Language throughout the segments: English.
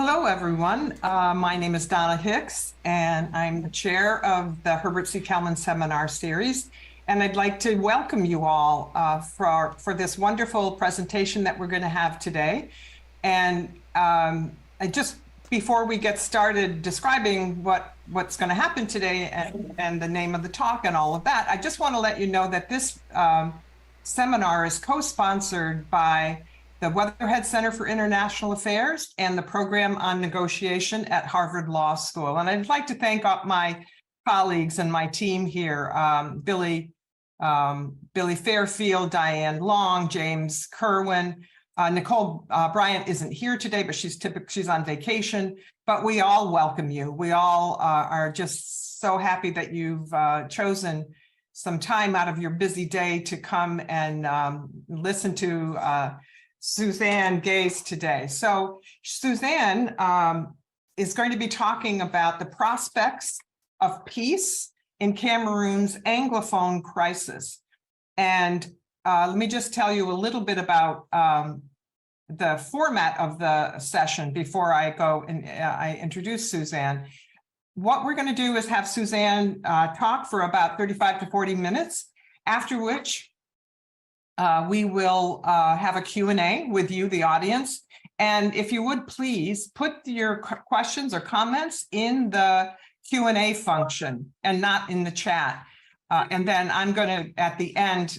Hello, everyone. My name is Donna Hicks, and I'm the chair of the Herbert C. Kelman Seminar Series. And I'd like to welcome you all for this wonderful presentation that we're going to have today. And just before we get started describing what's going to happen today and the name of the talk and all of that, I just want to let you know that this seminar is co-sponsored by the Weatherhead Center for International Affairs and the Program on Negotiation at Harvard Law School. And I'd like to thank my colleagues and my team here, Billy Fairfield, Diane Long, James Kerwin. Nicole Bryant isn't here today, but she's on vacation. But we all welcome you. We all are just so happy that you've chosen some time out of your busy day to come and listen to Suzanne Gaze today. So Suzanne is going to be talking about the prospects of peace in Cameroon's Anglophone crisis. And let me just tell you a little bit about the format of the session before I go and I introduce Suzanne. What we're going to do is have Suzanne talk for about 35 to 40 minutes, after which we will have a Q&A with you, the audience. And if you would please put your questions or comments in the Q&A function and not in the chat. And then I'm going to, at the end,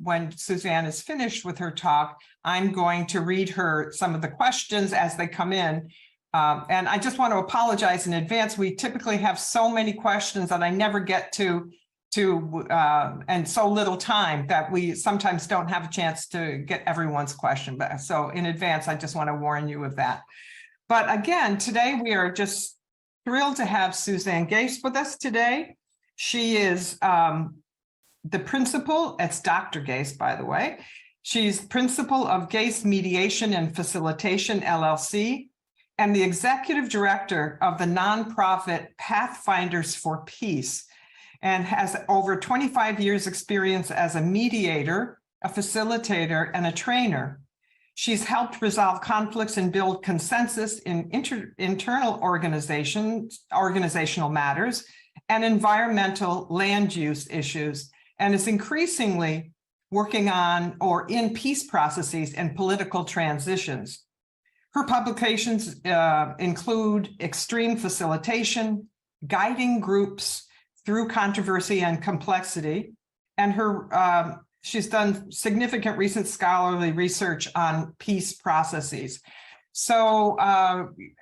when Suzanne is finished with her talk, I'm going to read her some of the questions as they come in. And I just want to apologize in advance. We typically have so many questions that I never get to and so little time that we sometimes don't have a chance to get everyone's question. But so in advance, I just want to warn you of that. But again, today we are just thrilled to have Suzanne Gaze with us today. She is the principal, it's Dr. Gaze, by the way. She's principal of Gaze Mediation and Facilitation, LLC, and the executive director of the nonprofit Pathfinders for Peace, and has over 25 years experience as a mediator, a facilitator, and a trainer. She's helped resolve conflicts and build consensus in internal organizational matters and environmental land use issues, and is increasingly working on or in peace processes and political transitions. Her publications include Extreme Facilitation, Guiding Groups Through Controversy and Complexity, and she's done significant recent scholarly research on peace processes. So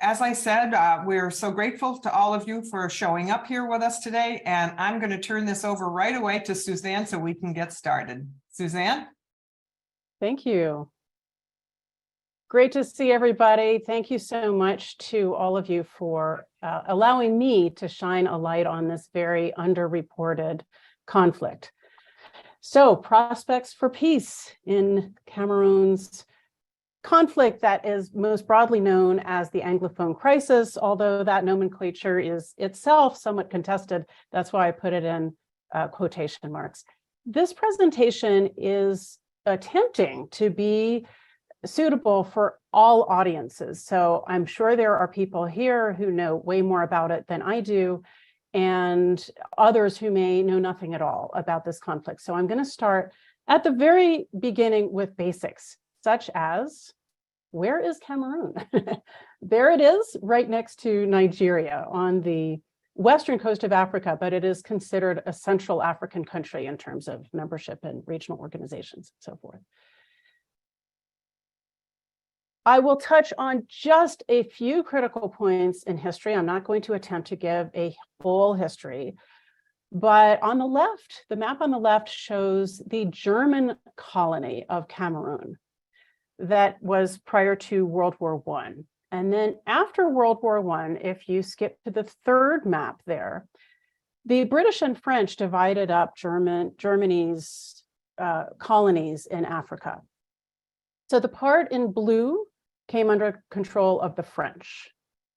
as I said, we're so grateful to all of you for showing up here with us today, and I'm going to turn this over right away to Suzanne so we can get started. Suzanne? Thank you. Great to see everybody. Thank you so much to all of you for allowing me to shine a light on this very underreported conflict. So, prospects for peace in Cameroon's conflict that is most broadly known as the Anglophone crisis, although that nomenclature is itself somewhat contested. That's why I put it in quotation marks. This presentation is attempting to be suitable for all audiences. So I'm sure there are people here who know way more about it than I do, and others who may know nothing at all about this conflict. So I'm going to start at the very beginning with basics, such as, where is Cameroon? There it is, right next to Nigeria on the western coast of Africa, but it is considered a Central African country in terms of membership in regional organizations and so forth. I will touch on just a few critical points in history. I'm not going to attempt to give a whole history, but on the left, the map on the left shows the German colony of Cameroon that was prior to World War I. And then after World War I, if you skip to the third map there, the British and French divided up Germany's colonies in Africa. So the part in blue came under control of the French.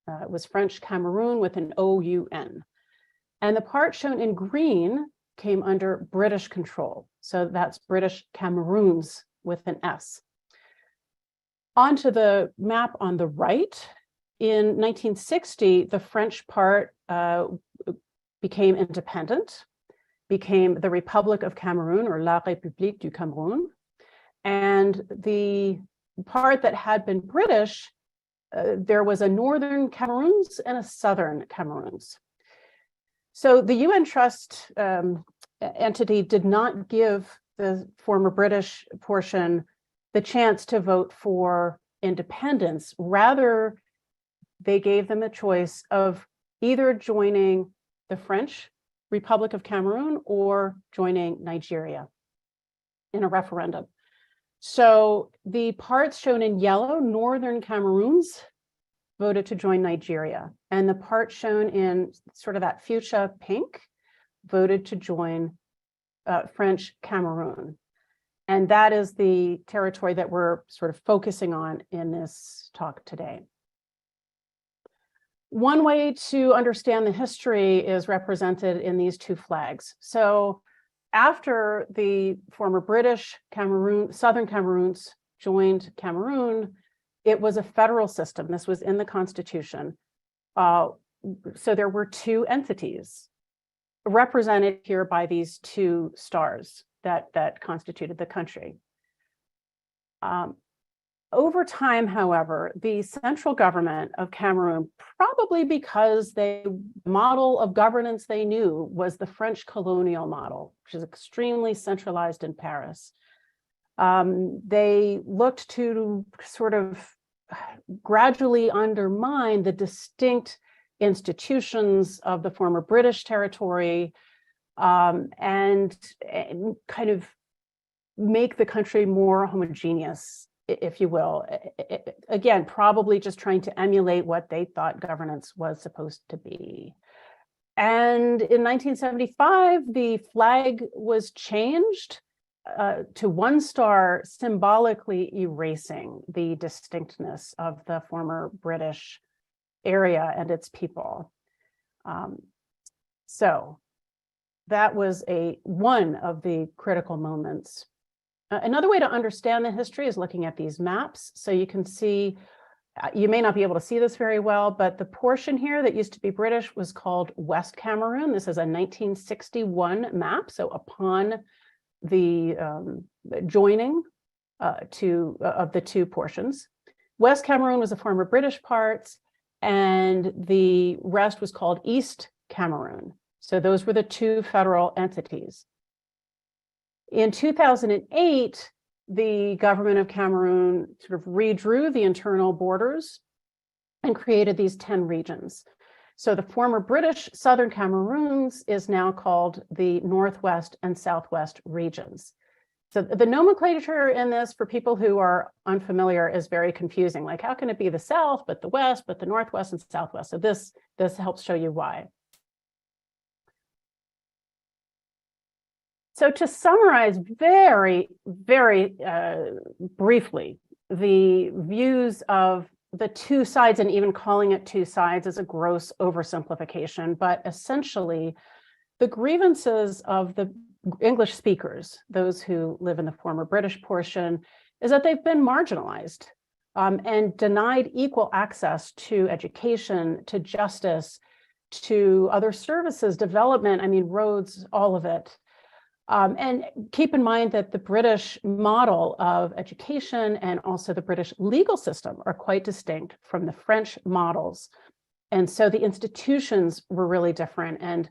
It was French Cameroon with an O-U-N. And the part shown in green came under British control. So that's British Cameroons with an S. Onto the map on the right, in 1960, the French part became independent, became the Republic of Cameroon, or La République du Cameroun. And the part that had been British, there was a Northern Cameroons and a Southern Cameroons. So the UN Trust entity did not give the former British portion the chance to vote for independence. Rather, they gave them a choice of either joining the French Republic of Cameroon or joining Nigeria in a referendum. So the parts shown in yellow, Northern Cameroons, voted to join Nigeria, and the part shown in sort of that fuchsia pink voted to join French Cameroon. And that is the territory that we're sort of focusing on in this talk today. One way to understand the history is represented in these two flags. So after the former British Cameroon, Southern Cameroons joined Cameroon, it was a federal system. This was in the Constitution. So there were two entities represented here by these two stars that constituted the country. Over time, however, the central government of Cameroon, probably because the model of governance they knew was the French colonial model, which is extremely centralized in Paris. They looked to sort of gradually undermine the distinct institutions of the former British territory, and kind of make the country more homogeneous, if you will. Again, probably just trying to emulate what they thought governance was supposed to be. And in 1975, the flag was changed to one star, symbolically erasing the distinctness of the former British area and its people. So that was one of the critical moments. Another way to understand the history is looking at these maps. So you can see, you may not be able to see this very well, but the portion here that used to be British was called West Cameroon. This is a 1961 map. So upon the joining of the two portions, West Cameroon was a former British part, and the rest was called East Cameroon. So those were the two federal entities. In 2008, the government of Cameroon sort of redrew the internal borders and created these 10 regions. So the former British Southern Cameroons is now called the Northwest and Southwest regions. So the nomenclature in this, for people who are unfamiliar, is very confusing. Like, how can it be the South, but the West, but the Northwest and Southwest? So this helps show you why. So to summarize very, very briefly, the views of the two sides, and even calling it two sides is a gross oversimplification, but essentially the grievances of the English speakers, those who live in the former British portion, is that they've been marginalized and denied equal access to education, to justice, to other services, development, I mean, roads, all of it. And keep in mind that the British model of education and also the British legal system are quite distinct from the French models. And so the institutions were really different. And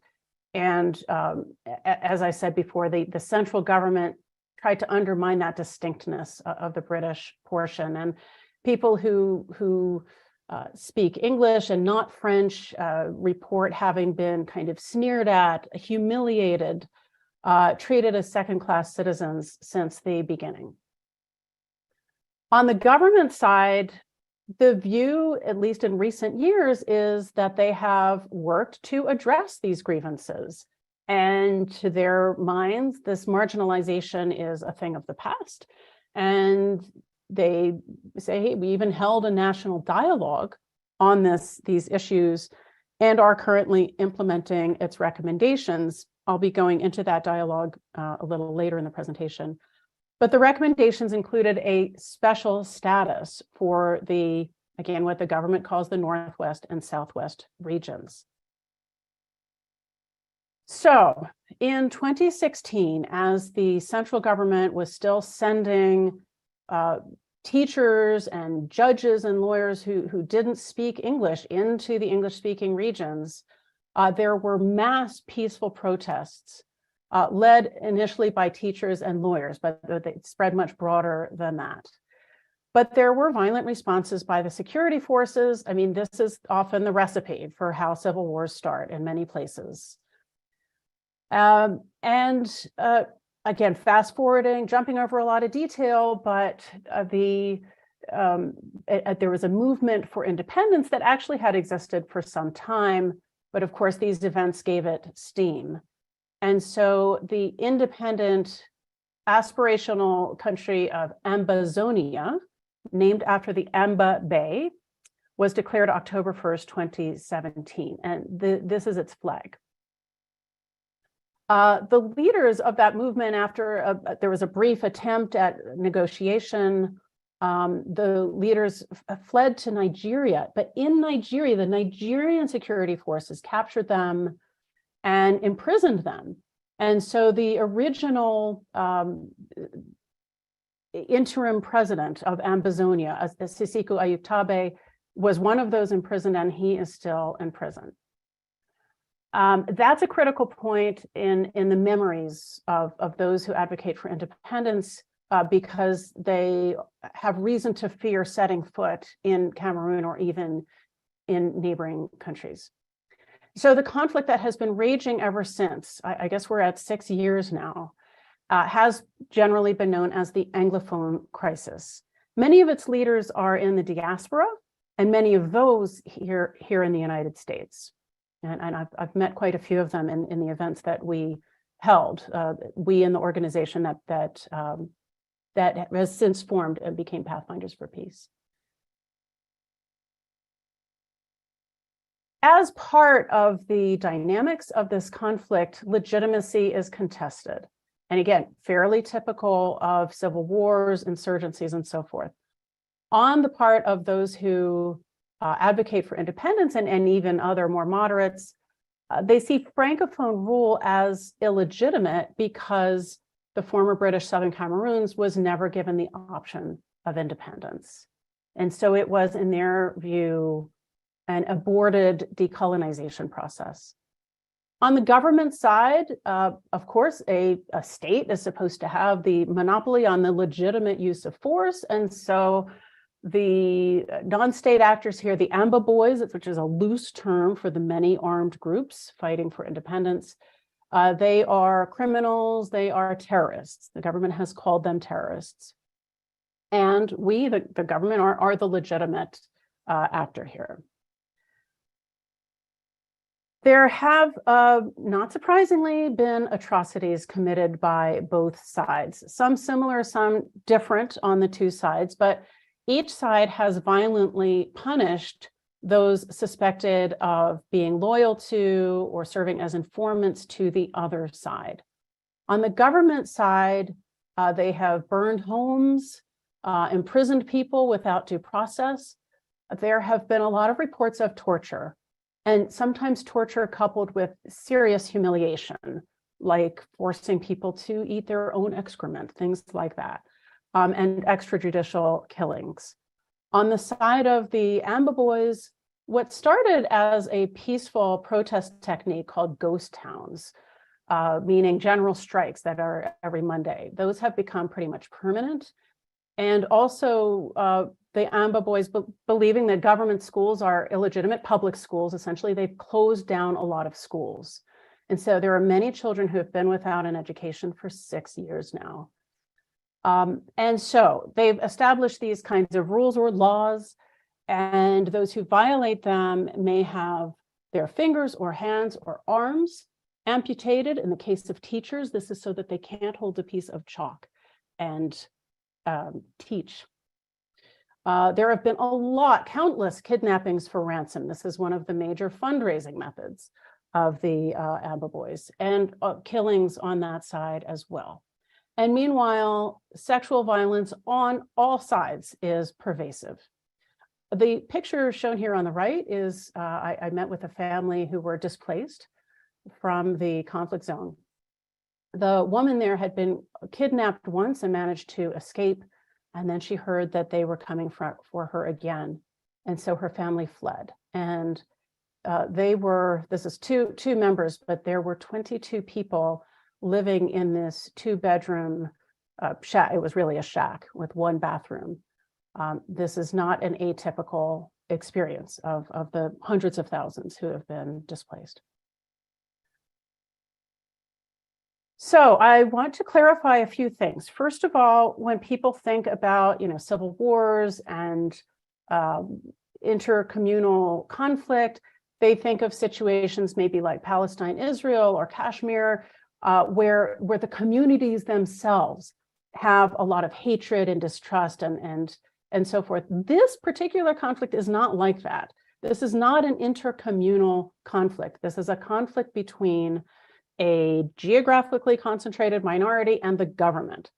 as I said before, the central government tried to undermine that distinctness of the British portion. And people who speak English and not French report having been kind of sneered at, humiliated, treated as second-class citizens since the beginning. On the government side, the view, at least in recent years, is that they have worked to address these grievances. And to their minds, this marginalization is a thing of the past. And they say, hey, we even held a national dialogue on these issues and are currently implementing its recommendations. I'll be going into that dialogue a little later in the presentation. But the recommendations included a special status for the again, what the government calls the Northwest and Southwest regions. So in 2016, as the central government was still sending teachers and judges and lawyers who didn't speak English into the English-speaking regions, there were mass peaceful protests led initially by teachers and lawyers, but they spread much broader than that. But there were violent responses by the security forces. I mean, this is often the recipe for how civil wars start in many places. Again, fast forwarding, jumping over a lot of detail, but there was a movement for independence that actually had existed for some time, but of course these events gave it steam. And so the independent aspirational country of Ambazonia, named after the Amba Bay, was declared October 1st, 2017, and this is its flag. The leaders of that movement, after there was a brief attempt at negotiation, the leaders fled to Nigeria. But in Nigeria, the Nigerian security forces captured them and imprisoned them. And so the original interim president of Ambazonia, Sisiku Ayutabe, was one of those imprisoned, and he is still in prison. That's a critical point in the memories of those who advocate for independence, because they have reason to fear setting foot in Cameroon or even in neighboring countries. So the conflict that has been raging ever since, I guess we're at 6 years now, has generally been known as the Anglophone crisis. Many of its leaders are in the diaspora, and many of those here in the United States. And I've met quite a few of them in the events that we held. We in the organization that has since formed and became Pathfinders for Peace. As part of the dynamics of this conflict, legitimacy is contested. And again, fairly typical of civil wars, insurgencies, and so forth. On the part of those who advocate for independence and even other more moderates, they see Francophone rule as illegitimate because the former British Southern Cameroons was never given the option of independence. And so it was, in their view, an aborted decolonization process. On the government side, of course, a state is supposed to have the monopoly on the legitimate use of force. And so the non-state actors here, the Amba Boys, which is a loose term for the many armed groups fighting for independence, they are criminals, they are terrorists. The government has called them terrorists. And we, the government, are the legitimate actor here. There have, not surprisingly, been atrocities committed by both sides, some similar, some different on the two sides, but each side has violently punished those suspected of being loyal to or serving as informants to the other side. On the government side, they have burned homes, imprisoned people without due process. There have been a lot of reports of torture, and sometimes torture coupled with serious humiliation, like forcing people to eat their own excrement, things like that. And extrajudicial killings. On the side of the Amba Boys, what started as a peaceful protest technique called ghost towns, meaning general strikes that are every Monday, those have become pretty much permanent. And also the Amba Boys believing that government schools are illegitimate public schools. Essentially, they've closed down a lot of schools. And so there are many children who have been without an education for 6 years now. And so they've established these kinds of rules or laws, and those who violate them may have their fingers or hands or arms amputated. In the case of teachers, this is so that they can't hold a piece of chalk and teach. There have been countless kidnappings for ransom. This is one of the major fundraising methods of the Amba Boys, and killings on that side as well. And meanwhile, sexual violence on all sides is pervasive. The picture shown here on the right is, I met with a family who were displaced from the conflict zone. The woman there had been kidnapped once and managed to escape, and then she heard that they were coming for her again. And so her family fled. And this is two members, but there were 22 people living in this 2-bedroom shack. It was really a shack with 1 bathroom. This is not an atypical experience of the hundreds of thousands who have been displaced. So I want to clarify a few things. First of all, when people think about, civil wars and intercommunal conflict, they think of situations maybe like Palestine, Israel, or Kashmir, where the communities themselves have a lot of hatred and distrust and so forth. This particular conflict is not like that. This is not an intercommunal conflict. This is a conflict between a geographically concentrated minority and the government.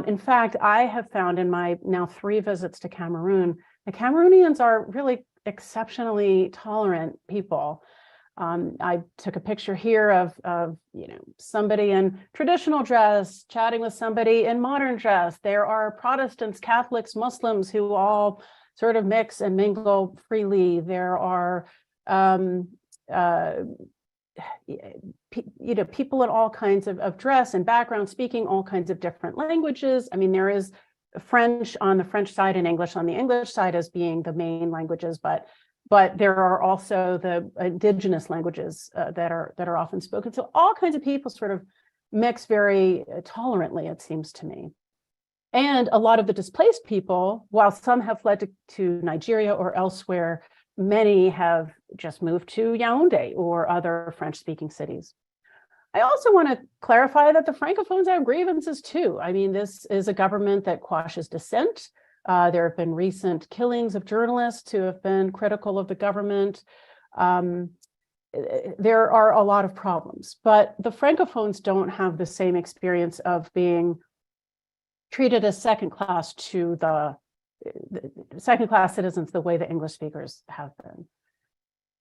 In fact, I have found in my now 3 visits to Cameroon, the Cameroonians are really exceptionally tolerant people. I took a picture here of somebody in traditional dress chatting with somebody in modern dress. There are Protestants, Catholics, Muslims who all sort of mix and mingle freely. There are people in all kinds of dress and background, speaking all kinds of different languages. I mean, there is French on the French side and English on the English side as being the main languages, but there are also the indigenous languages that are often spoken. So all kinds of people sort of mix very tolerantly, it seems to me. And a lot of the displaced people, while some have fled to Nigeria or elsewhere, many have just moved to Yaoundé or other French-speaking cities. I also want to clarify that the Francophones have grievances too. I mean, this is a government that quashes dissent. There have been recent killings of journalists who have been critical of the government. There are a lot of problems, but the Francophones don't have the same experience of being treated as second-class to the second-class citizens the way the English speakers have been.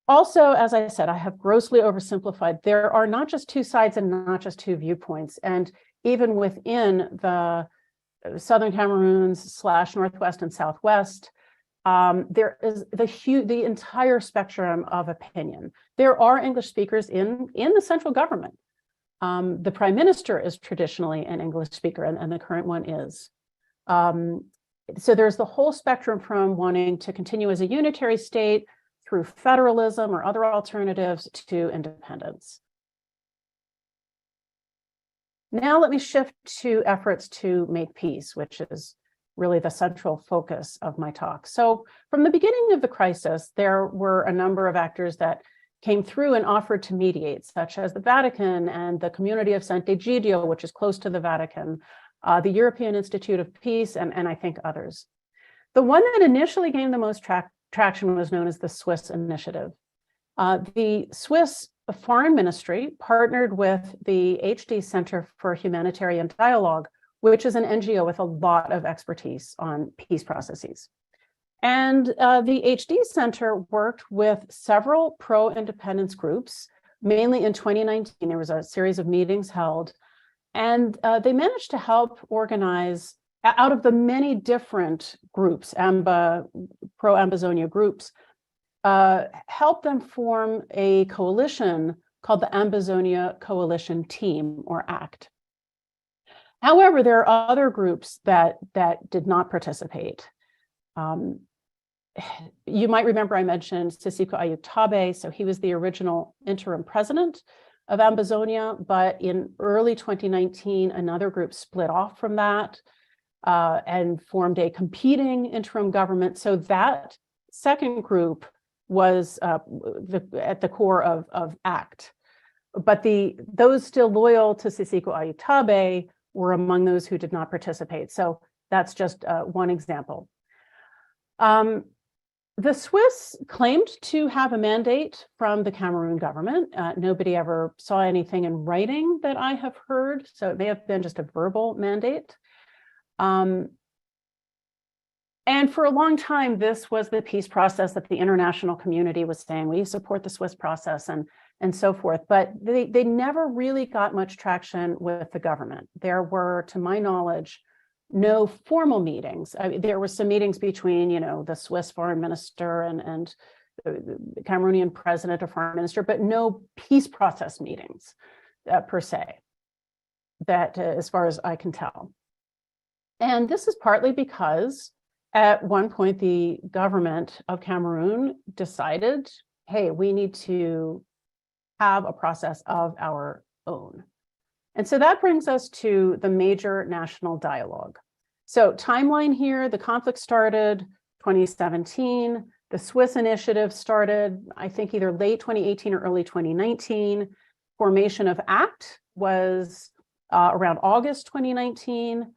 Also, as I said, I have grossly oversimplified. There are not just 2 sides and not just 2 viewpoints. And even within the Southern Cameroons / Northwest and Southwest, there is the entire spectrum of opinion. There are English speakers in the central government. The prime minister is traditionally an English speaker, and the current one is. So there's the whole spectrum from wanting to continue as a unitary state through federalism or other alternatives to independence. Now let me shift to efforts to make peace, which is really the central focus of my talk. So from the beginning of the crisis, there were a number of actors that came through and offered to mediate, such as the Vatican and the community of Sant'Egidio, which is close to the Vatican, the European Institute of Peace, and I think others. The one that initially gained the most traction was known as the Swiss Initiative. The Swiss Foreign Ministry partnered with the HD Center for Humanitarian Dialogue, which is an NGO with a lot of expertise on peace processes. And the HD Center worked with several pro-independence groups, mainly in 2019. There was a series of meetings held, and they managed to help organize, out of the many different groups, pro-Ambazonia groups, help them form a coalition called the Ambazonia Coalition Team, or ACT. However, there are other groups that did not participate. You might remember I mentioned Sisiko Ayutabe, so he was the original interim president of Ambazonia, but in early 2019, another group split off from that and formed a competing interim government. So that second group was at the core of ACT. But those still loyal to Sisiko Ayutabe were among those who did not participate. So that's just one example. The Swiss claimed to have a mandate from the Cameroon government. Nobody ever saw anything in writing that I have heard, so it may have been just a verbal mandate. And for a long time, this was the peace process that the international community was saying, we support the Swiss process and so forth. But they never really got much traction with the government. There were, to my knowledge, no formal meetings. There were some meetings between, the Swiss foreign minister and the Cameroonian president or foreign minister, but no peace process meetings per se, that as far as I can tell. And this is partly because at one point, the government of Cameroon decided, hey, we need to have a process of our own. And so that brings us to the major national dialogue. So timeline here, the conflict started 2017. The Swiss initiative started, I think, either late 2018 or early 2019. Formation of ACT was around August 2019.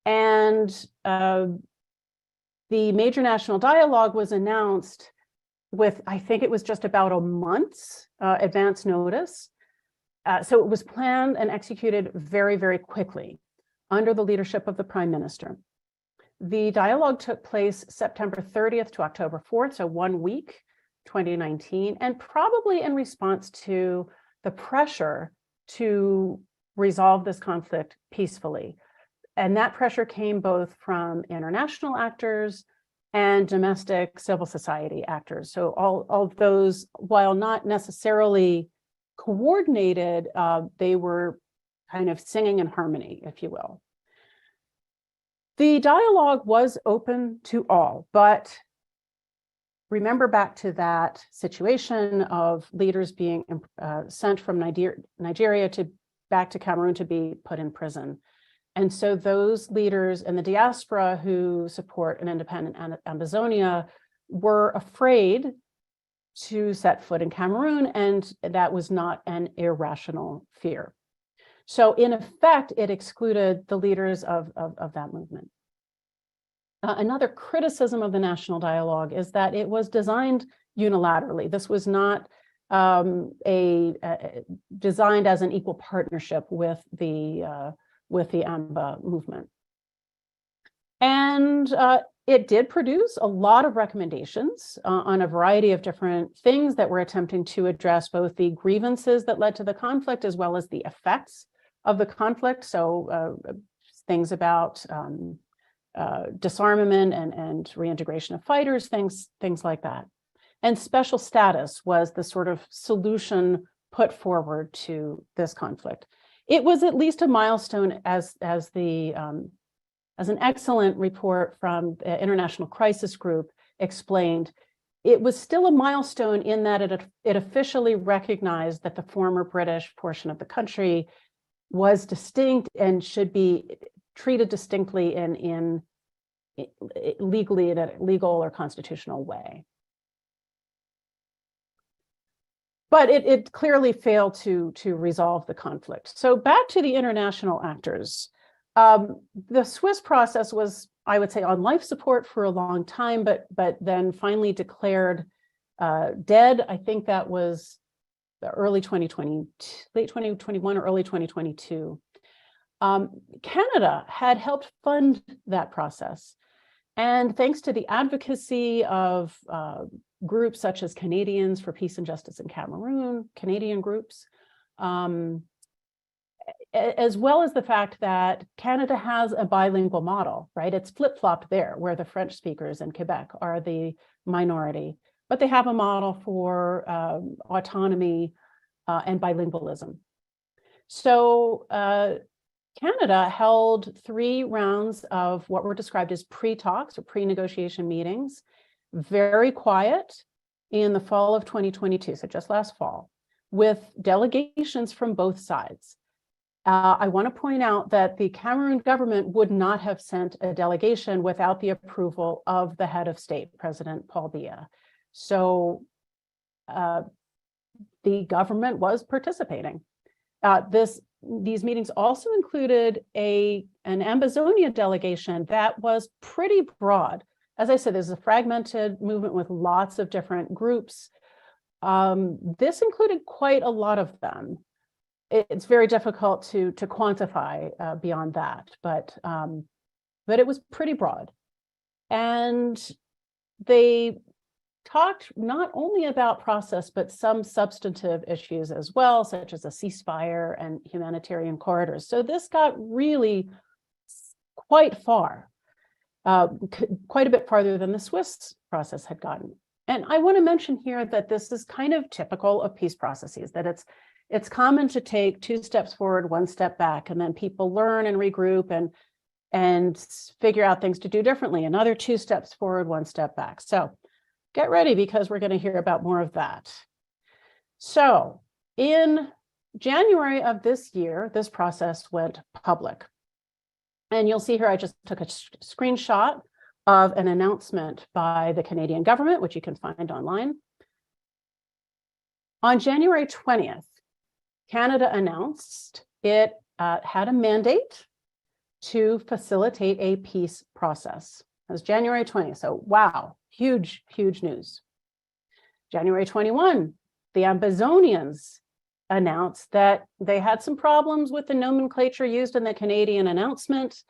And the major national dialogue was announced with, I think it was just about a month's advance notice. So it was planned and executed very, very quickly under the leadership of the Prime Minister. The dialogue took place September 30th to October 4th, so 1 week, 2019, and probably in response to the pressure to resolve this conflict peacefully. And that pressure came both from international actors and domestic civil society actors. So all of those, while not necessarily coordinated, they were kind of singing in harmony, if you will. The dialogue was open to all, but remember back to that situation of leaders being sent from Nigeria back to Cameroon to be put in prison. And so those leaders in the diaspora who support an independent Ambazonia were afraid to set foot in Cameroon, and that was not an irrational fear. So in effect, it excluded the leaders of that movement. Another criticism of the national dialogue is that it was designed unilaterally. This was not designed as an equal partnership with the AMBA movement. And it did produce a lot of recommendations on a variety of different things that were attempting to address both the grievances that led to the conflict as well as the effects of the conflict. So things about disarmament and reintegration of fighters, things like that. And special status was the sort of solution put forward to this conflict. It was at least a milestone, as an excellent report from the International Crisis Group explained. It was still a milestone in that it officially recognized that the former British portion of the country was distinct and should be treated distinctly in legally in a legal or constitutional way. But it clearly failed to resolve the conflict. So back to the international actors. The Swiss process was, I would say, on life support for a long time, but then finally declared dead. I think that was early 2020, late 2021 or early 2022. Canada had helped fund that process. And thanks to the advocacy of groups such as Canadians for Peace and Justice in Cameroon, Canadian groups, as well as the fact that Canada has a bilingual model, right? It's flip-flopped there, where the French speakers in Quebec are the minority, but they have a model for autonomy and bilingualism. So Canada held 3 rounds of what were described as pre-talks or pre-negotiation meetings, very quiet, in the fall of 2022, so just last fall, with delegations from both sides. I want to point out that the Cameroon government would not have sent a delegation without the approval of the head of state, President Paul Biya. So the government was participating. These meetings also included an Ambazonian delegation that was pretty broad. As I said, there's a fragmented movement with lots of different groups. This included quite a lot of them. It's very difficult to quantify beyond that, but it was pretty broad. And they talked not only about process, but some substantive issues as well, such as a ceasefire and humanitarian corridors. So this got really quite far, quite a bit farther than the Swiss process had gotten. And I want to mention here that this is kind of typical of peace processes, that it's common to take 2 steps forward, 1 step back, and then people learn and regroup and figure out things to do differently. Another 2 steps forward, 1 step back. So get ready, because we're going to hear about more of that. So in January of this year, this process went public. And you'll see here, I just took a screenshot of an announcement by the Canadian government, which you can find online. On January 20th, Canada announced it had a mandate to facilitate a peace process. It was January 20th, so wow, huge, huge news. January 21, the Ambazonians announced that they had some problems with the nomenclature used in the Canadian announcement.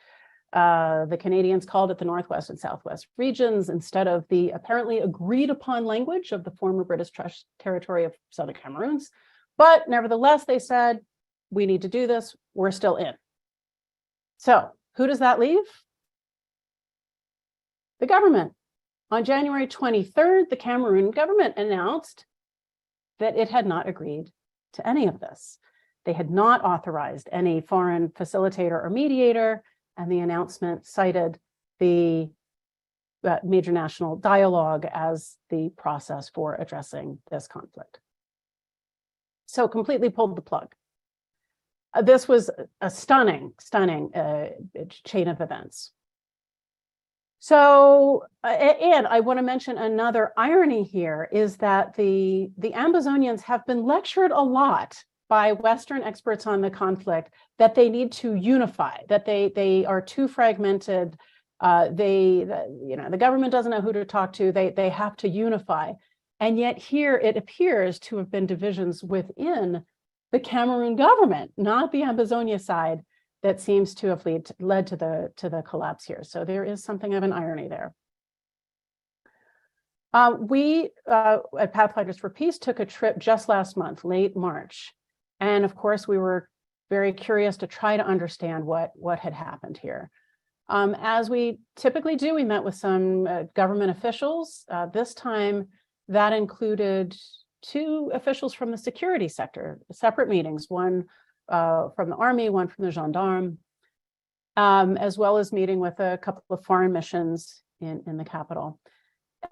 The Canadians called it the Northwest and Southwest regions instead of the apparently agreed upon language of the former British territory of Southern Cameroons. But nevertheless, they said, we need to do this, we're still in. So who does that leave? The government. On January 23rd, the Cameroon government announced that it had not agreed to any of this. They had not authorized any foreign facilitator or mediator, and the announcement cited the major national dialogue as the process for addressing this conflict. So completely pulled the plug. This was a stunning chain of events. So, and I want to mention another irony here is that the Ambazonians have been lectured a lot by Western experts on the conflict that they need to unify, that they are too fragmented. The government doesn't know who to talk to. They have to unify. And yet here it appears to have been divisions within the Cameroon government, not the Ambazonia side, that seems to have led to the collapse here. So there is something of an irony there. We at Pathfinders for Peace took a trip just last month, late March. And of course, we were very curious to try to understand what had happened here. As we typically do, we met with some government officials. This time, that included 2 officials from the security sector, separate meetings, one from the army, one from the gendarme, as well as meeting with a couple of foreign missions in the capital.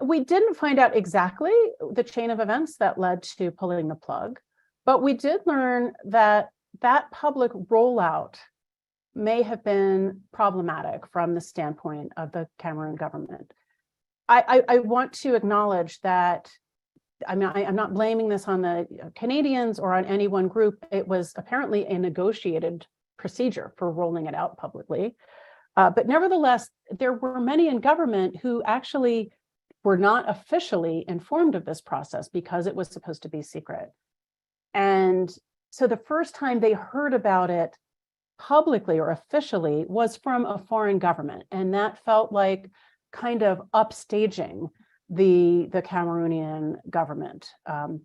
We didn't find out exactly the chain of events that led to pulling the plug, but we did learn that that public rollout may have been problematic from the standpoint of the Cameroon government. I want to acknowledge that, I'm not blaming this on the Canadians or on any one group. It was apparently a negotiated procedure for rolling it out publicly. But nevertheless, there were many in government who actually were not officially informed of this process because it was supposed to be secret. And so the first time they heard about it publicly or officially was from a foreign government. And that felt like kind of upstaging the Cameroonian government. So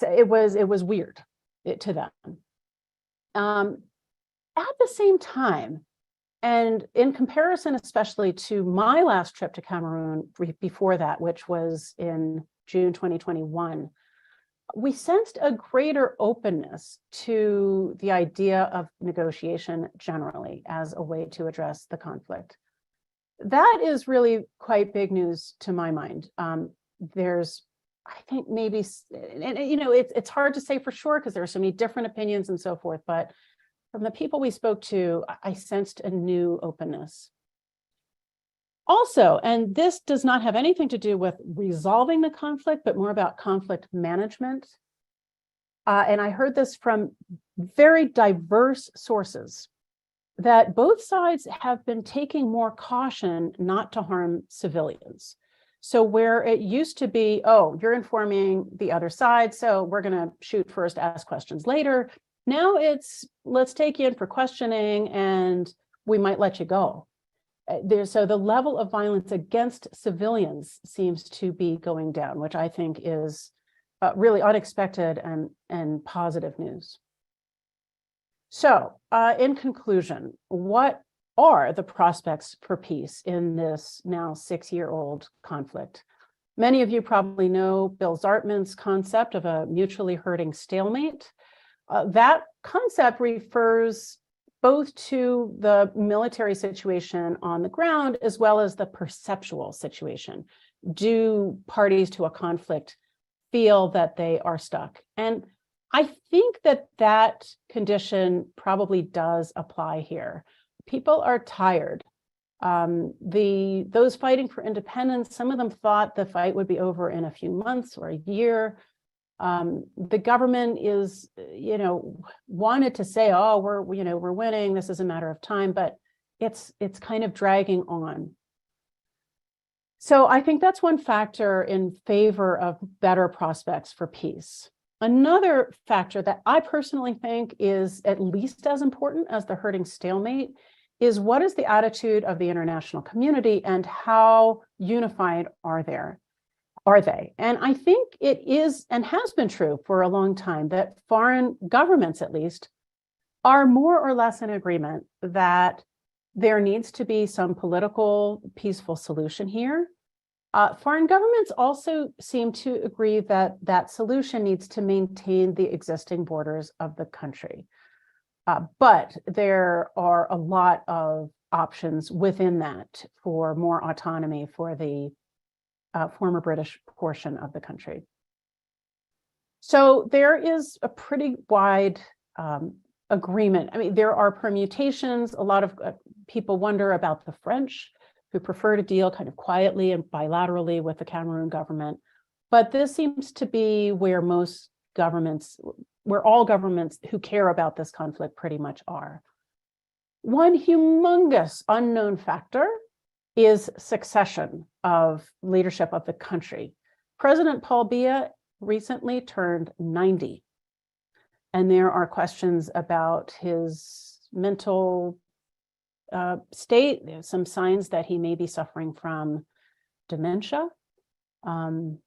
it was weird to them. At the same time, and in comparison, especially to my last trip to Cameroon before that, which was in June 2021, we sensed a greater openness to the idea of negotiation generally as a way to address the conflict. That is really quite big news to my mind. There's, I think maybe, and it's hard to say for sure because there are so many different opinions and so forth, but from the people we spoke to, I sensed a new openness. Also, and this does not have anything to do with resolving the conflict, but more about conflict management. And I heard this from very diverse sources, that both sides have been taking more caution not to harm civilians. So where it used to be, oh, you're informing the other side, so we're going to shoot first, ask questions later. Now it's, let's take you in for questioning and we might let you go. So the level of violence against civilians seems to be going down, which I think is really unexpected and positive news. So in conclusion, what are the prospects for peace in this now 6-year-old conflict? Many of you probably know Bill Zartman's concept of a mutually hurting stalemate. That concept refers both to the military situation on the ground as well as the perceptual situation. Do parties to a conflict feel that they are stuck? And I think that that condition probably does apply here. People are tired. Those fighting for independence, some of them thought the fight would be over in a few months or a year. The government is, wanted to say, oh, we're winning, this is a matter of time, but it's kind of dragging on. So I think that's one factor in favor of better prospects for peace. Another factor that I personally think is at least as important as the hurting stalemate is what is the attitude of the international community and how unified are they? And I think it is and has been true for a long time that foreign governments, at least, are more or less in agreement that there needs to be some political, peaceful solution here. Foreign governments also seem to agree that that solution needs to maintain the existing borders of the country. But there are a lot of options within that for more autonomy for the former British portion of the country. So there is a pretty wide agreement. I mean, there are permutations. A lot of people wonder about the French, who prefer to deal kind of quietly and bilaterally with the Cameroon government. But this seems to be where most governments, where all governments who care about this conflict pretty much are. One humongous unknown factor is succession of leadership of the country. President Paul Biya recently turned 90, and there are questions about his mental state. There's some signs that he may be suffering from dementia. And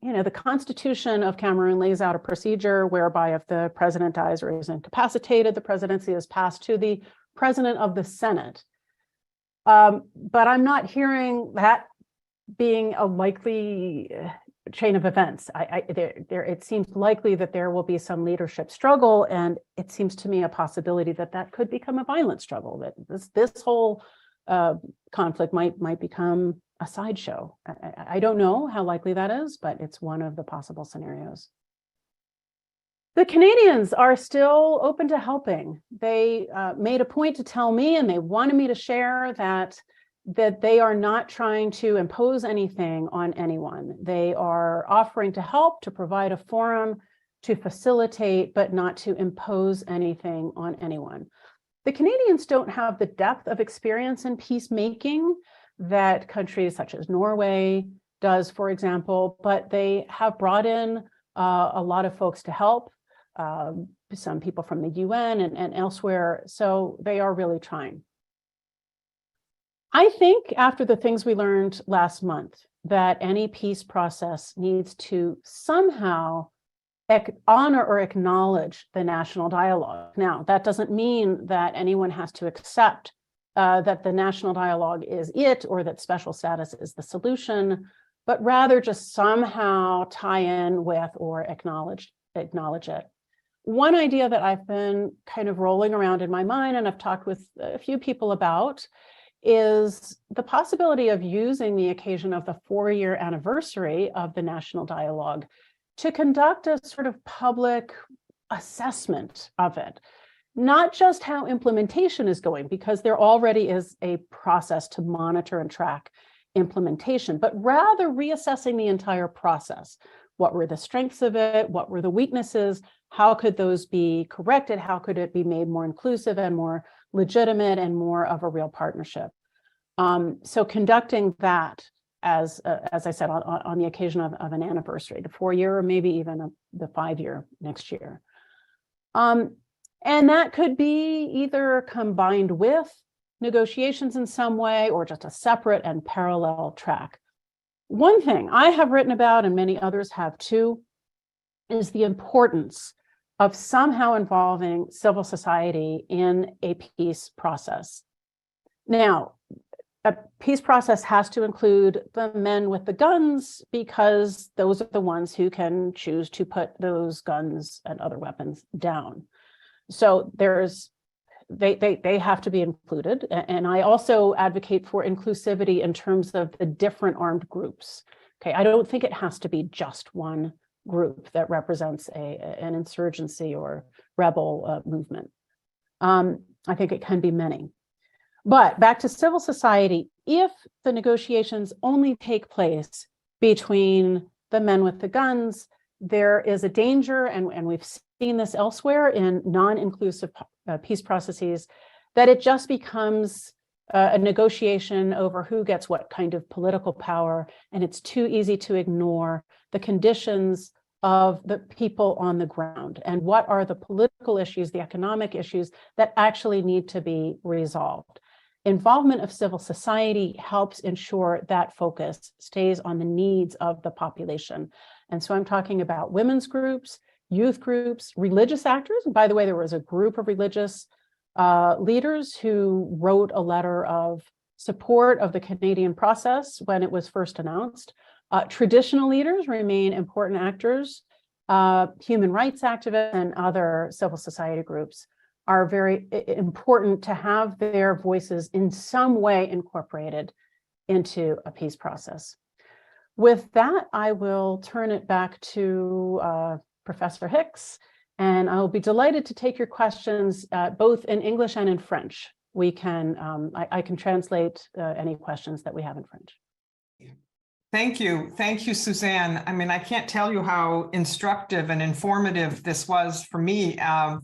the Constitution of Cameroon lays out a procedure whereby if the president dies or is incapacitated, the presidency is passed to the president of the Senate. But I'm not hearing that being a likely chain of events. It seems likely that there will be some leadership struggle, and it seems to me a possibility that that could become a violent struggle, that this whole conflict might become a sideshow. I don't know how likely that is, but it's one of the possible scenarios. The Canadians are still open to helping. They made a point to tell me, and they wanted me to share that they are not trying to impose anything on anyone. They are offering to help, to provide a forum, to facilitate, but not to impose anything on anyone. The Canadians don't have the depth of experience in peacemaking that countries such as Norway does, for example, but they have brought in a lot of folks to help, some people from the UN and elsewhere, so they are really trying. I think after the things we learned last month, that any peace process needs to somehow honor or acknowledge the national dialogue. Now, that doesn't mean that anyone has to accept that the national dialogue is it or that special status is the solution, but rather just somehow tie in with or acknowledge it. One idea that I've been kind of rolling around in my mind and I've talked with a few people about is the possibility of using the occasion of the 4-year anniversary of the national dialogue to conduct a sort of public assessment of it. Not just how implementation is going, because there already is a process to monitor and track implementation, but rather reassessing the entire process. What were the strengths of it? What were the weaknesses? How could those be corrected? How could it be made more inclusive and more legitimate and more of a real partnership? So conducting that as I said, on the occasion of an anniversary, the 4-year or maybe even the 5-year next year. And that could be either combined with negotiations in some way, or just a separate and parallel track. One thing I have written about, and many others have too, is the importance of somehow involving civil society in a peace process. Now, a peace process has to include the men with the guns, because those are the ones who can choose to put those guns and other weapons down. So they have to be included. And I also advocate for inclusivity in terms of the different armed groups. Okay, I don't think it has to be just one group that represents an insurgency or rebel movement. I think it can be many. But back to civil society, if the negotiations only take place between the men with the guns, there is a danger, and we've seen this elsewhere in non-inclusive peace processes, that it just becomes a negotiation over who gets what kind of political power, and it's too easy to ignore the conditions of the people on the ground and what are the political issues, the economic issues that actually need to be resolved. Involvement of civil society helps ensure that focus stays on the needs of the population. And so I'm talking about women's groups, youth groups, religious actors. And by the way, there was a group of religious leaders who wrote a letter of support of the Canadian process when it was first announced. Traditional leaders remain important actors. Human rights activists and other civil society groups are very important to have their voices in some way incorporated into a peace process. With that, I will turn it back to Professor Hicks, and I'll be delighted to take your questions both in English and in French. We can, I can translate any questions that we have in French. Thank you, Suzanne. I mean, I can't tell you how instructive and informative this was for me. The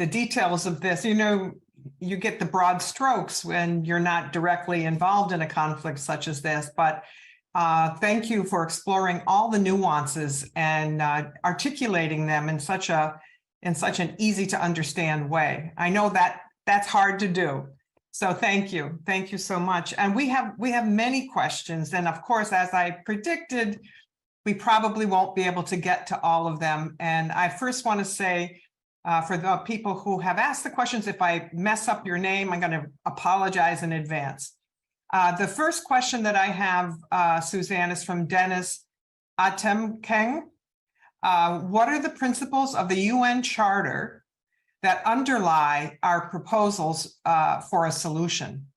details of this, you get the broad strokes when you're not directly involved in a conflict such as this, but thank you for exploring all the nuances and articulating them in such an easy to understand way. I know that that's hard to do. So thank you so much. And we have many questions, and of course, as I predicted, we probably won't be able to get to all of them. And I first want to say, for the people who have asked the questions, if I mess up your name, I'm going to apologize in advance. The first question that I have, Suzanne, is from Dennis Atemkeng. What are the principles of the UN Charter that underlie our proposals for a solution?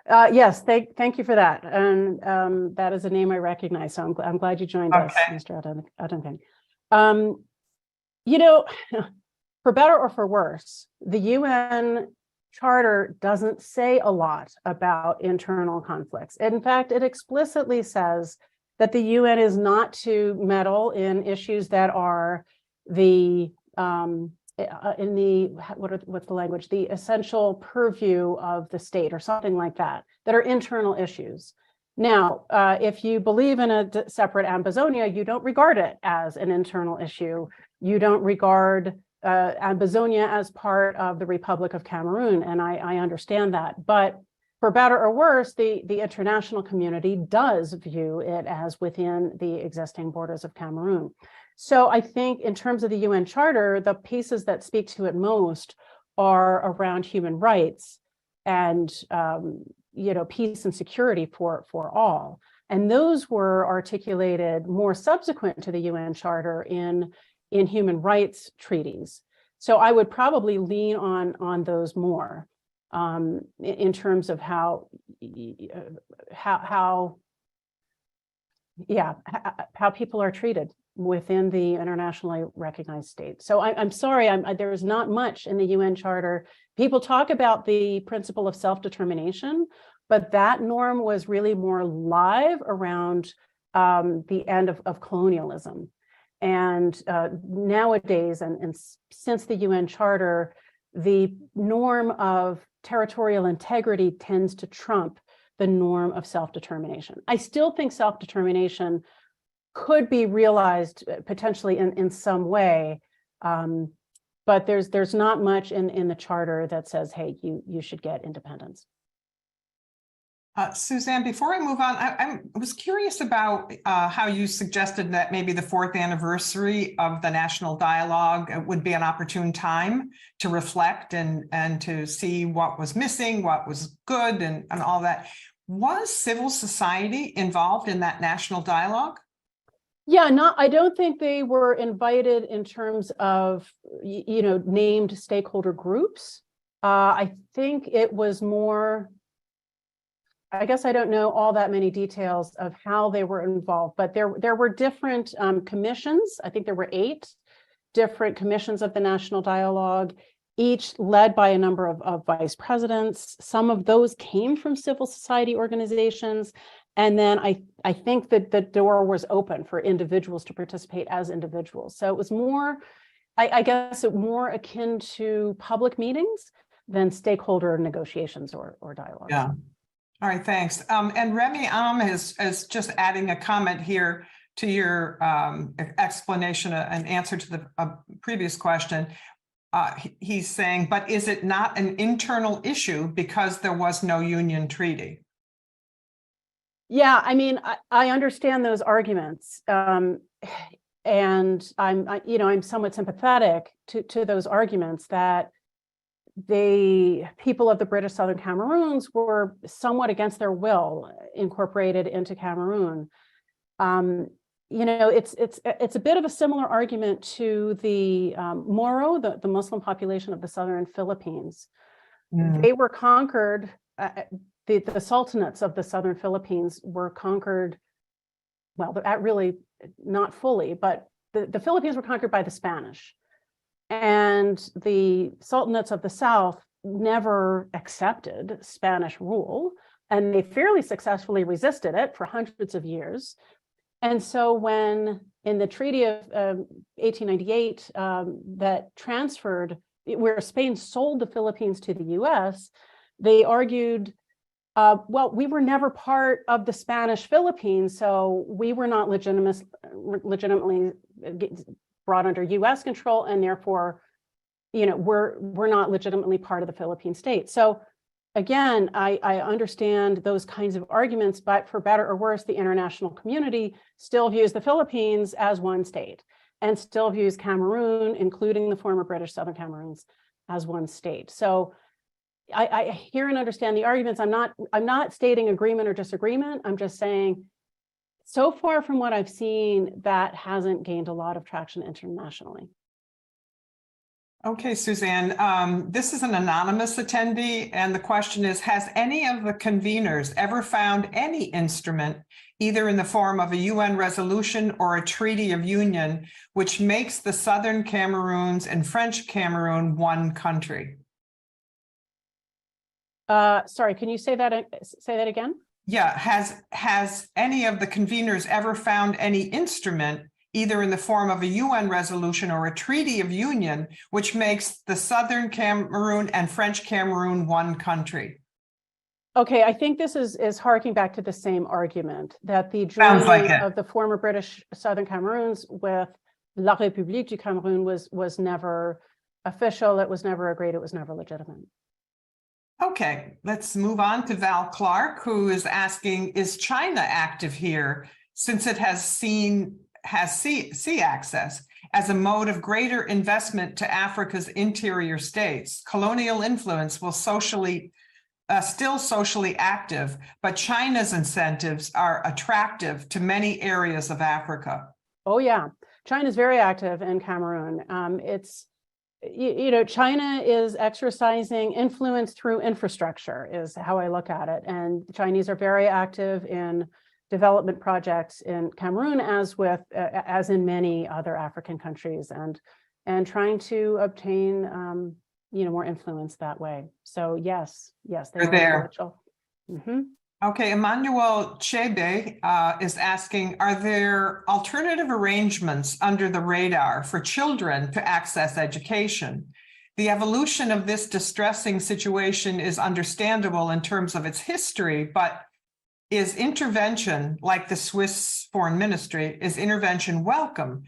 Yes, thank you for that. And that is a name I recognize. So I'm glad you joined us, Mr. Atemkeng. For better or for worse, the UN Charter doesn't say a lot about internal conflicts. In fact, it explicitly says that the UN is not to meddle in issues that are what's the language? The essential purview of the state or something like that are internal issues. Now, if you believe in a separate Ambazonia, you don't regard it as an internal issue. You don't regard Ambazonia as part of the Republic of Cameroon, and I understand that. But for better or worse, the international community does view it as within the existing borders of Cameroon. So I think in terms of the UN Charter, the pieces that speak to it most are around human rights and peace and security for all. And those were articulated more subsequent to the UN Charter in human rights treaties. So I would probably lean on those more in terms of how people are treated within the internationally recognized state. So I'm sorry, there is not much in the UN Charter. People talk about the principle of self-determination, but that norm was really more live around the end of colonialism. And nowadays, and since the UN Charter, the norm of territorial integrity tends to trump the norm of self-determination. I still think self-determination could be realized potentially in some way, but but there's not much in the charter that says, hey, you should get independence. Suzanne, before I move on, I was curious about how you suggested that maybe the 4th anniversary of the National Dialogue would be an opportune time to reflect and to see what was missing, what was good, and all that. Was civil society involved in that National Dialogue? Yeah, I don't think they were invited in terms of, named stakeholder groups. I think it was more, I guess I don't know all that many details of how they were involved, but there were different commissions. I think there were 8 different commissions of the National Dialogue, each led by a number of vice presidents. Some of those came from civil society organizations. And then I think that the door was open for individuals to participate as individuals. So it was more, I guess, more akin to public meetings than stakeholder negotiations or dialogues. Yeah. All right, thanks. And Remy is just adding a comment here to your explanation, an answer to the previous question. He's saying, but is it not an internal issue because there was no union treaty? Yeah, I mean, I understand those arguments, and I'm somewhat sympathetic to those arguments that the people of the British Southern Cameroons were somewhat against their will incorporated into Cameroon. It's a bit of a similar argument to the Moro, the Muslim population of the southern Philippines. They were conquered. The sultanates of the southern Philippines were conquered. Well, really not fully, but the Philippines were conquered by the Spanish. And the sultanates of the South never accepted Spanish rule, and they fairly successfully resisted it for hundreds of years. And so when in the Treaty of 1898 that transferred, where Spain sold the Philippines to the US, they argued, well, we were never part of the Spanish Philippines, so we were not legitimately brought under US control, and therefore, we're not legitimately part of the Philippine state. So again, I understand those kinds of arguments, but for better or worse, the international community still views the Philippines as one state and still views Cameroon, including the former British Southern Cameroons, as one state. So I hear and understand the arguments. I'm not stating agreement or disagreement. I'm just saying, so far from what I've seen, that hasn't gained a lot of traction internationally. Okay, Suzanne, this is an anonymous attendee, and the question is, has any of the conveners ever found any instrument, either in the form of a UN resolution or a treaty of union, which makes the Southern Cameroons and French Cameroon one country? Sorry, can you say that again? Yeah, has any of the conveners ever found any instrument, either in the form of a UN resolution or a treaty of union, which makes the Southern Cameroon and French Cameroon one country? Okay, I think this is harking back to the same argument that the joining of the former British Southern Cameroons with La République du Cameroun was never official, it was never agreed, it was never legitimate. Okay, let's move on to Val Clark, who is asking, is China active here since it has sea access as a mode of greater investment to Africa's interior states? Colonial influence will still socially active, but China's incentives are attractive to many areas of Africa. Oh yeah, China is very active in Cameroon. China is exercising influence through infrastructure is how I look at it. And the Chinese are very active in development projects in Cameroon, as in many other African countries, and trying to obtain more influence that way. So yes, they're there. Mm-hmm. Okay, Emmanuel Chebe is asking, are there alternative arrangements under the radar for children to access education? The evolution of this distressing situation is understandable in terms of its history, but is intervention, like the Swiss Foreign Ministry, is intervention welcome?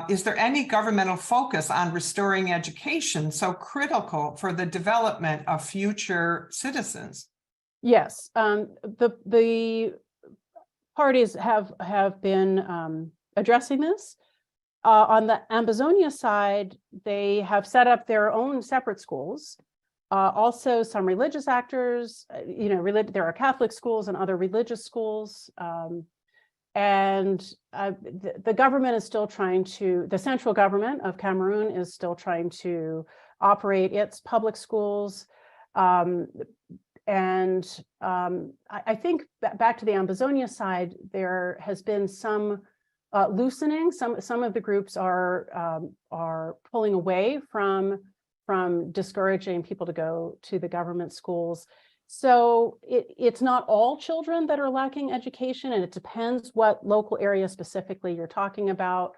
is there any governmental focus on restoring education so critical for the development of future citizens? Yes, the parties have been addressing this. On the Ambazonia side, they have set up their own separate schools. Also, some religious actors, there are Catholic schools and other religious schools. The government is still trying to, the central government of Cameroon is still trying to operate its public schools. I think back to the Ambazonia side, there has been some loosening. Some of the groups are pulling away from discouraging people to go to the government schools. So it's not all children that are lacking education, and it depends what local area specifically you're talking about.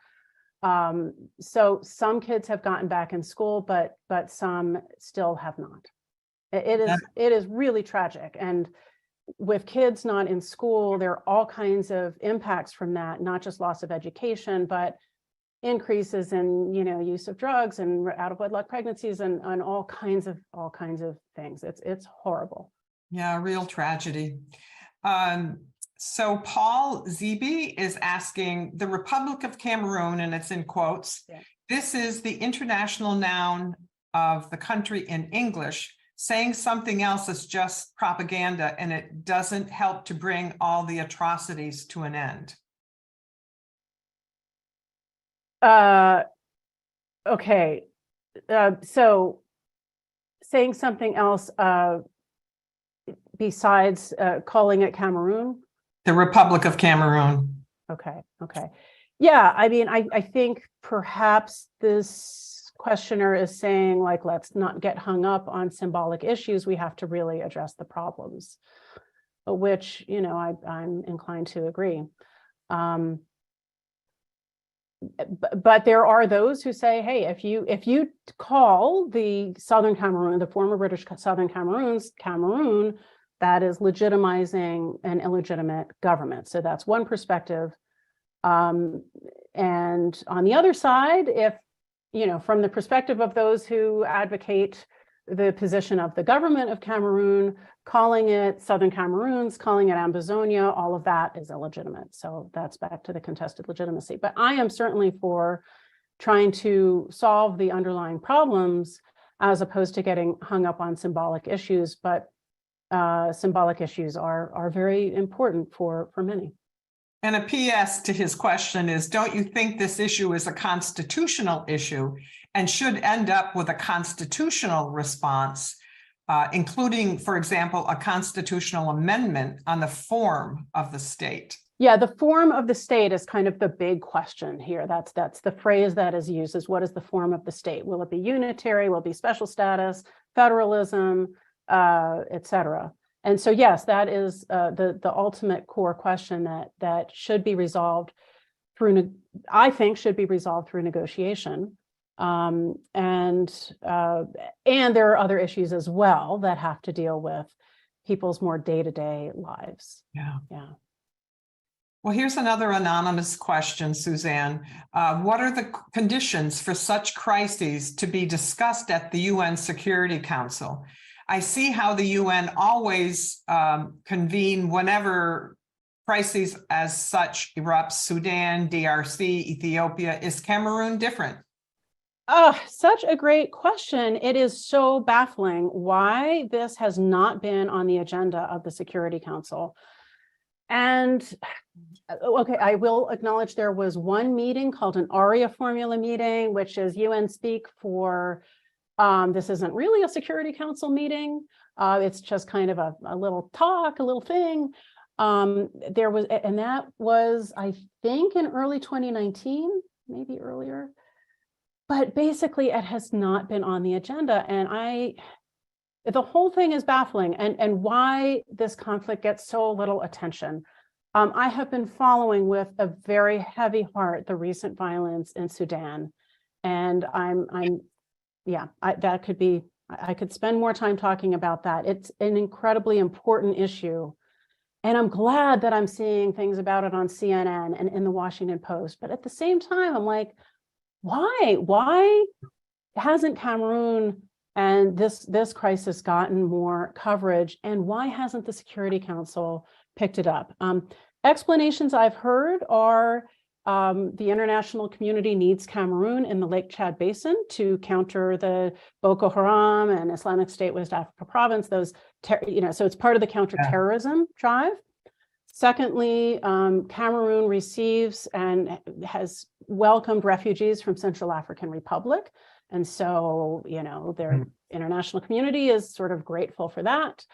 So some kids have gotten back in school, but some still have not. It is really tragic. And with kids not in school, there are all kinds of impacts from that, not just loss of education, but increases in use of drugs and out of wedlock pregnancies and all kinds of things. It's horrible. Yeah, real tragedy. So Paul Zeeby is asking, the Republic of Cameroon, and it's in quotes, Yeah. This is the international noun of the country in English. Saying something else is just propaganda, and it doesn't help to bring all the atrocities to an end. Okay. So saying something else besides calling it Cameroon? The Republic of Cameroon. Okay. Yeah, I mean, I think perhaps this questioner is saying, like, let's not get hung up on symbolic issues. We have to really address the problems, which, I'm inclined to agree. But there are those who say, hey, if you call the Southern Cameroon, the former British Southern Cameroon, that is legitimizing an illegitimate government. So that's one perspective. And on the other side, if, from the perspective of those who advocate the position of the government of Cameroon, calling it Southern Cameroons, calling it Ambazonia, all of that is illegitimate. So that's back to the contested legitimacy. But I am certainly for trying to solve the underlying problems as opposed to getting hung up on symbolic issues. But symbolic issues are very important for many. And a PS to his question is, don't you think this issue is a constitutional issue and should end up with a constitutional response, including, for example, a constitutional amendment on the form of the state? Yeah, the form of the state is kind of the big question here. That's the phrase that is used, is what is the form of the state? Will it be unitary? Will it be special status, federalism, et cetera? And so, yes, that is the ultimate core question that should be resolved through, I think, should be resolved through negotiation. And there are other issues as well that have to deal with people's more day-to-day lives. Yeah. Well, here's another anonymous question, Suzanne. What are the conditions for such crises to be discussed at the UN Security Council? I see how the UN always convene whenever crises as such erupts. Sudan, DRC, Ethiopia. Is Cameroon different? Oh, such a great question. It is so baffling why this has not been on the agenda of the Security Council. And okay, I will acknowledge there was one meeting called an ARIA formula meeting, which is UN speak for this isn't really a Security Council meeting. It's just kind of a little talk, a little thing. There was, and that was, I think, in early 2019, maybe earlier. But basically, it has not been on the agenda. And the whole thing is baffling, and why this conflict gets so little attention. I have been following with a very heavy heart the recent violence in Sudan. And I could spend more time talking about that. It's an incredibly important issue. And I'm glad that I'm seeing things about it on CNN and in the Washington Post. But at the same time, I'm like, why? Why hasn't Cameroon and this crisis gotten more coverage? And why hasn't the Security Council picked it up? Explanations I've heard are the international community needs Cameroon in the Lake Chad Basin to counter the Boko Haram and Islamic State West Africa Province. Those, so it's part of the counterterrorism drive. Secondly, Cameroon receives and has welcomed refugees from Central African Republic. And so, their international community is sort of grateful for that.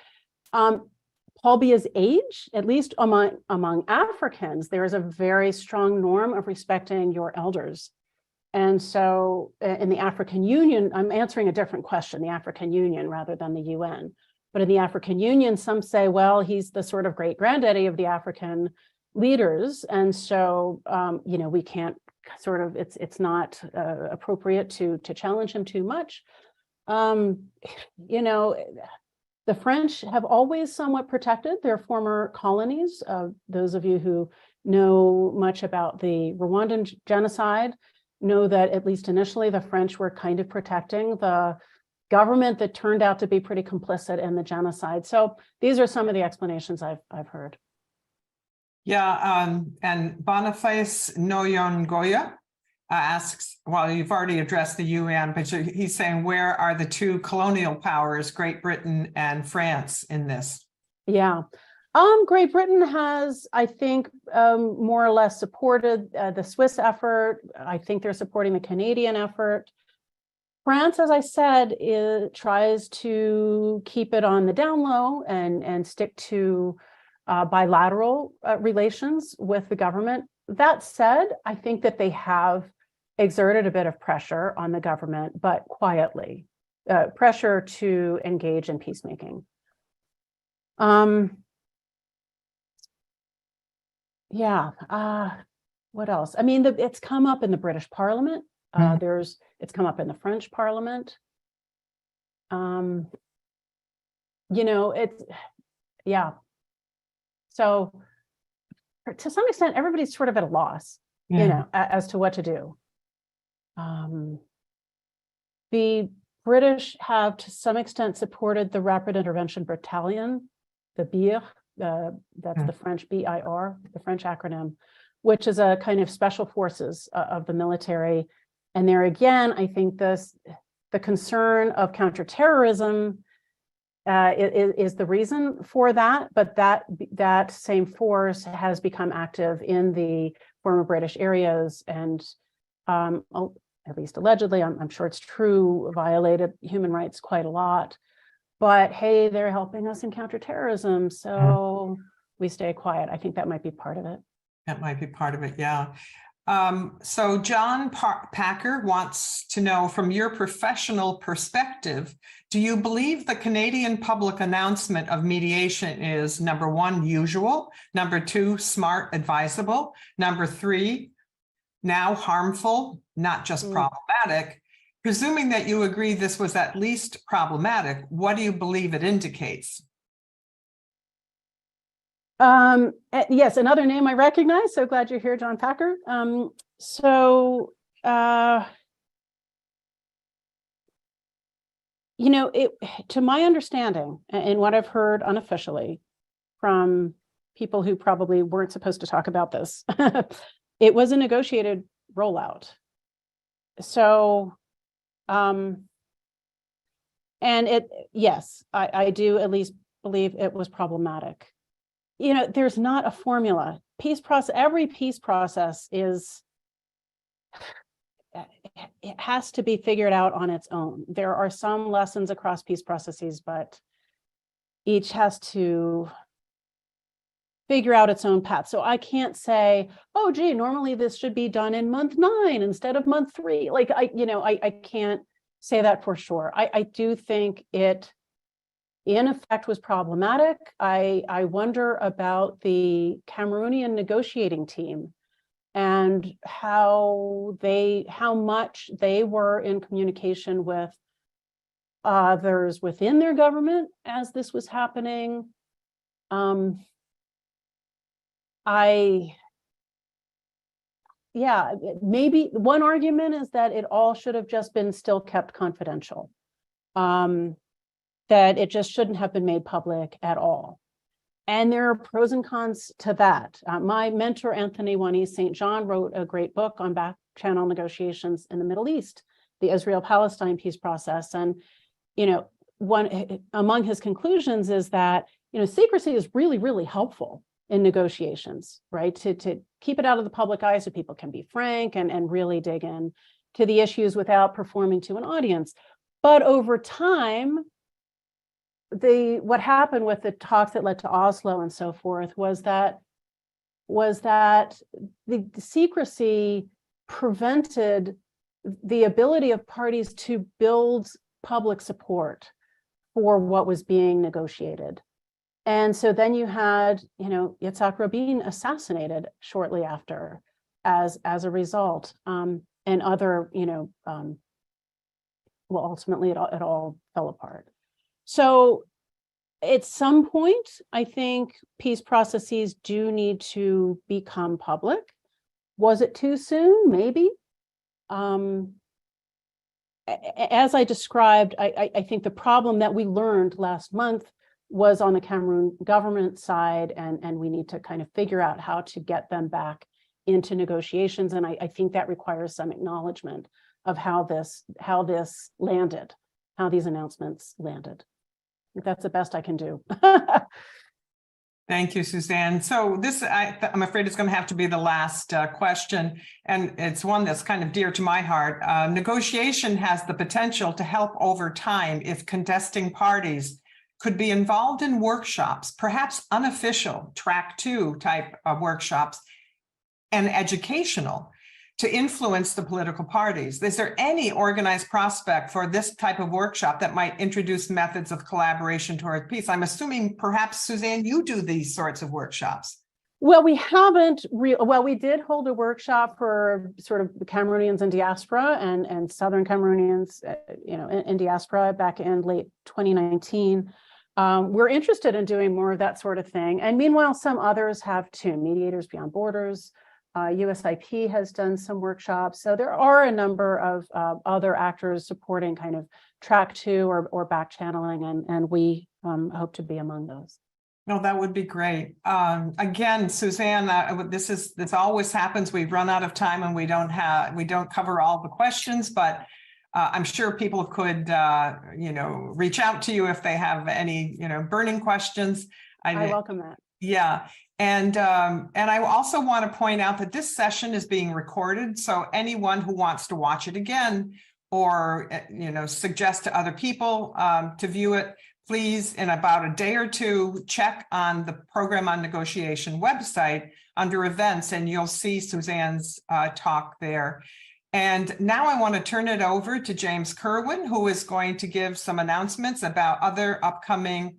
Paul Biya's age, at least among Africans, there is a very strong norm of respecting your elders. And so in the African Union, I'm answering a different question, the African Union rather than the UN. But in the African Union, some say, well, he's the sort of great granddaddy of the African leaders. And so, we can't sort of, it's not appropriate to challenge him too much. The French have always somewhat protected their former colonies. Those of you who know much about the Rwandan genocide know that at least initially the French were kind of protecting the government that turned out to be pretty complicit in the genocide. So these are some of the explanations I've heard. Yeah, and Boniface Noyongoya asks, well, you've already addressed the UN, but he's saying, where are the two colonial powers, Great Britain and France, in this? Yeah. Great Britain has, I think, more or less supported the Swiss effort. I think they're supporting the Canadian effort. France, as I said, tries to keep it on the down low and stick to bilateral relations with the government. That said, I think that they have exerted a bit of pressure on the government, but quietly, pressure to engage in peacemaking. What else? I mean, it's come up in the British Parliament. It's come up in the French Parliament. So to some extent, everybody's sort of at a loss, as to what to do. The British have to some extent supported the Rapid Intervention Battalion, the BIR, that's the French BIR, the French acronym, which is a kind of special forces of the military. And there again, I think the concern of counterterrorism is the reason for that, but that same force has become active in the former British areas and at least allegedly, I'm sure it's true, violated human rights quite a lot. But hey, they're helping us in counterterrorism, so we stay quiet. I think that might be part of it. That might be part of it, yeah. So John Packer wants to know, from your professional perspective, do you believe the Canadian public announcement of mediation is, number one, usual, number two, smart, advisable, number three, now harmful, not just problematic? Presuming that you agree this was at least problematic, what do you believe it indicates? Yes, another name I recognize. So glad you're here, John Packer. To my understanding, and what I've heard unofficially from people who probably weren't supposed to talk about this, it was a negotiated rollout. So, yes, I do at least believe it was problematic. There's not a formula. Every peace process it has to be figured out on its own. There are some lessons across peace processes, but each has to figure out its own path. So I can't say, oh, gee, normally this should be done in month 9 instead of month 3. Like I can't say that for sure. I do think it, in effect, was problematic. I wonder about the Cameroonian negotiating team and how much they were in communication with others within their government as this was happening. Yeah, maybe one argument is that it all should have just been still kept confidential. That it just shouldn't have been made public at all. And there are pros and cons to that. My mentor, Anthony Wani St. John, wrote a great book on back channel negotiations in the Middle East, the Israel-Palestine peace process. And, one among his conclusions is that, secrecy is really, really helpful in negotiations, right? To keep it out of the public eye so people can be frank and really dig in to the issues without performing to an audience. But over time, what happened with the talks that led to Oslo and so forth was that the secrecy prevented the ability of parties to build public support for what was being negotiated. And so then you had, Yitzhak Rabin assassinated shortly after as a result, and other, ultimately it all fell apart. So at some point, I think peace processes do need to become public. Was it too soon? Maybe. As I described, I think the problem that we learned last month was on the Cameroon government side, and we need to kind of figure out how to get them back into negotiations. And I think that requires some acknowledgement of how this landed, how these announcements landed. I think that's the best I can do. Thank you, Suzanne. So this, I'm afraid it's going to have to be the last question, and it's one that's kind of dear to my heart. Negotiation has the potential to help over time if contesting parties could be involved in workshops, perhaps unofficial track 2 type of workshops, and educational to influence the political parties. Is there any organized prospect for this type of workshop that might introduce methods of collaboration toward peace? I'm assuming perhaps, Suzanne, you do these sorts of workshops. Well, we haven't we did hold a workshop for sort of the Cameroonians in diaspora and Southern Cameroonians, in diaspora back in late 2019. We're interested in doing more of that sort of thing. And meanwhile, some others have too. Mediators Beyond Borders, USIP has done some workshops. So there are a number of other actors supporting kind of track 2 or back channeling, and we hope to be among those. No, that would be great. Again, Suzanne, this always happens. We've run out of time and we don't cover all the questions, but I'm sure people could, reach out to you if they have any, burning questions. I welcome that. Yeah. And I also want to point out that this session is being recorded. So anyone who wants to watch it again or, suggest to other people to view it, please, in about a day or two, check on the Program on Negotiation website under events, and you'll see Suzanne's talk there. And now I want to turn it over to James Kerwin, who is going to give some announcements about other upcoming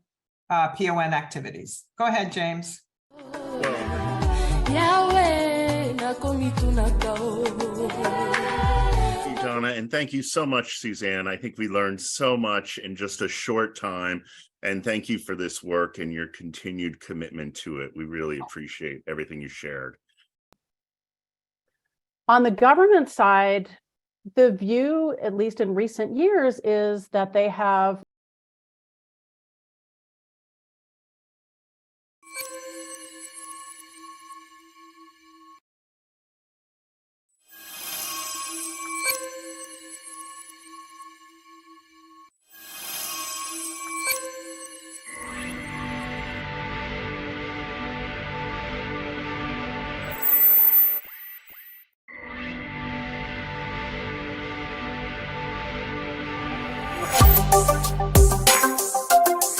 PON activities. Go ahead, James. Donna, and thank you so much, Suzanne. I think we learned so much in just a short time, and thank you for this work and your continued commitment to it. We really appreciate everything you shared. On the government side, the view, at least in recent years, is that they have